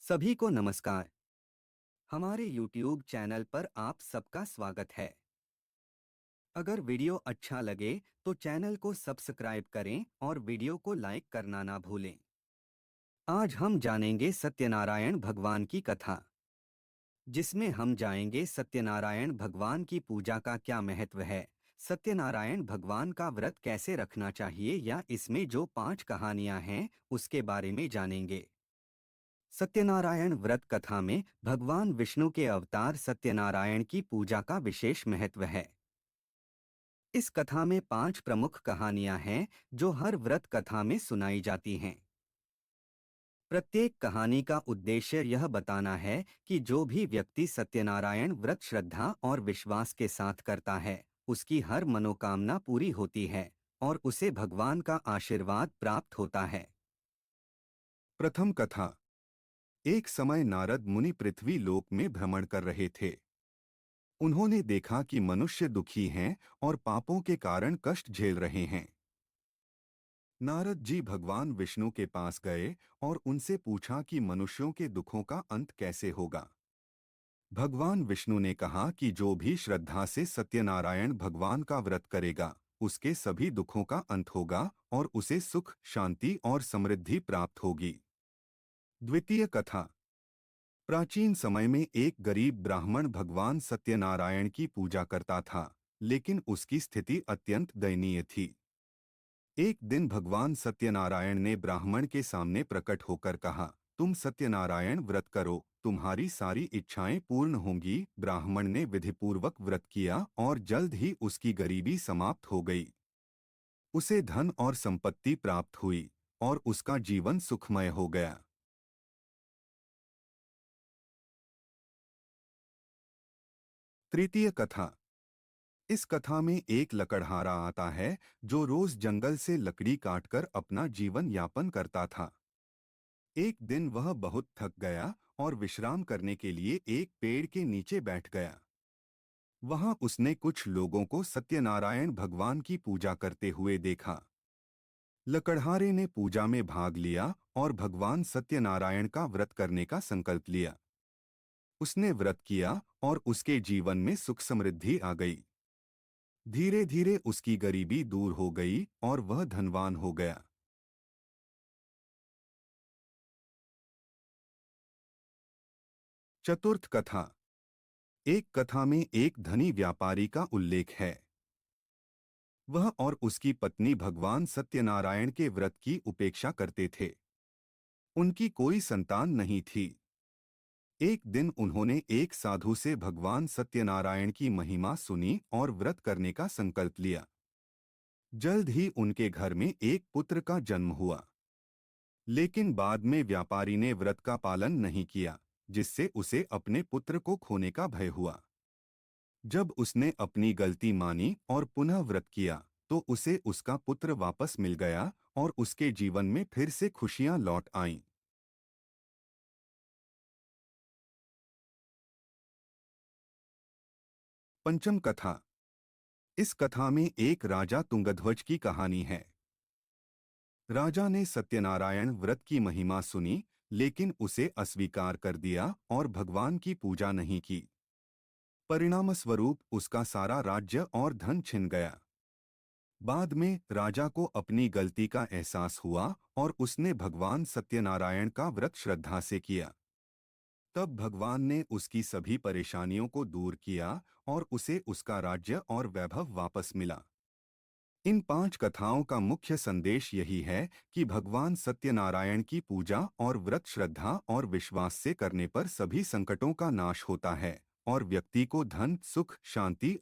सभी को नमस्कार। हमारे YouTube चैनल पर आप सबका स्वागत है। अगर वीडियो अच्छा लगे तो चैनल को सब्सक्राइब करें और वीडियो को लाइक करना ना भूलें। आज हम जानेंगे सत्यनारायण भगवान की कथा, जिसमें हम जाएंगे सत्यनारायण भगवान की पूजा का क्या महत्व है, सत्यनारायण भगवान का व्रत कैसे रखना चाहिए या इसमें जो 5 कहानियां हैं उसके बारे में जानेंगे। सत्यनारायण व्रत कथा में भगवान विष्णु के अवतार सत्यनारायण की पूजा का विशेष महत्व है। इस कथा में 5 प्रमुख कहानियां हैं जो हर व्रत कथा में सुनाई जाती हैं। प्रत्येक कहानी का उद्देश्य यह बताना है कि जो भी व्यक्ति सत्यनारायण व्रत श्रद्धा और विश्वास के साथ करता है, उसकी हर मनोकामना पूरी होती है और उसे भगवान का आशीर्वाद प्राप्त होता है। प्रथम कथा। एक समय नारद मुनि पृथ्वी लोक में भ्रमण कर रहे थे। उन्होंने देखा कि मनुष्य दुखी हैं और पापों के कारण कष्ट झेल रहे हैं। नारद जी भगवान विष्णु के पास गए और उनसे पूछा कि मनुष्यों के दुखों का अंत कैसे होगा। भगवान विष्णु ने कहा कि जो भी श्रद्धा से सत्यनारायण भगवान का व्रत करेगा, उसके सभी दुखों का अंत होगा और उसे सुख, शांति और समृद्धि प्राप्त होगी। द्वितीय कथा। प्राचीन समय में एक गरीब ब्राह्मण भगवान सत्यनारायण की पूजा करता था, लेकिन उसकी स्थिति अत्यंत दयनीय थी। एक दिन भगवान सत्यनारायण ने ब्राह्मण के सामने प्रकट होकर कहा, तुम सत्यनारायण व्रत करो, तुम्हारी सारी इच्छाएं पूर्ण होंगी। ब्राह्मण ने विधिपूर्वक व्रत किया और जल्द ही उसकी गरीबी समाप्त हो गई। उसे धन और संपत्ति प्राप्त हुई और उसका जीवन सुखमय हो गया। तृतीय कथा। इस कथा में एक लकड़हारा आता है जो रोज जंगल से लकड़ी काटकर अपना जीवन यापन करता था। एक दिन वह बहुत थक गया और विश्राम करने के लिए एक पेड़ के नीचे बैठ गया। वहां उसने कुछ लोगों को सत्यनारायण भगवान की पूजा करते हुए देखा। लकड़हारे ने पूजा में भाग लिया और भगवान सत्यनारायण का व्रत करने का संकल्प लिया। उसने व्रत किया और उसके जीवन में सुख समृद्धि आ गई। धीरे धीरे उसकी गरीबी दूर हो गई और वह धनवान हो गया। चतुर्थ कथा। एक कथा में एक धनी व्यापारी का उल्लेख है। वह और उसकी पत्नी भगवान सत्यनारायण के व्रत की उपेक्षा करते थे। उनकी कोई संतान नहीं थी। एक दिन उन्होंने एक साधु से भगवान सत्यनारायण की महिमा सुनी और व्रत करने का संकल्प लिया। जल्द ही उनके घर में एक पुत्र का जन्म हुआ। लेकिन बाद में व्यापारी ने व्रत का पालन नहीं किया, जिससे उसे अपने पुत्र को खोने का भय हुआ। जब उसने अपनी गलती मानी और पुनः व्रत किया, तो उसे उसका पुत्र वापस मिल गया और उसके जीवन में फिर से खुशियां लौट आईं। पंचम कथा। इस कथा में एक राजा तुंगध्वज की कहानी है। राजा ने सत्यनारायण व्रत की महिमा सुनी, लेकिन उसे अस्वीकार कर दिया और भगवान की पूजा नहीं की। परिणामस्वरूप उसका सारा राज्य और धन छिन गया। बाद में राजा को अपनी गलती का एहसास हुआ और उसने भगवान सत्यनारायण का व्रत श्रद्धा से किया। तब भगवान ने उसकी सभी परेशानियों को दूर किया और उसे उसका राज्य और वैभव वापस मिला। इन 5 कथाओं का मुख्य संदेश यही है कि भगवान सत्यनारायण की पूजा और व्रत श्रद्धा और विश्वास से करने पर सभी संकटों का नाश होता है और व्यक्ति को धन, सुख, शांति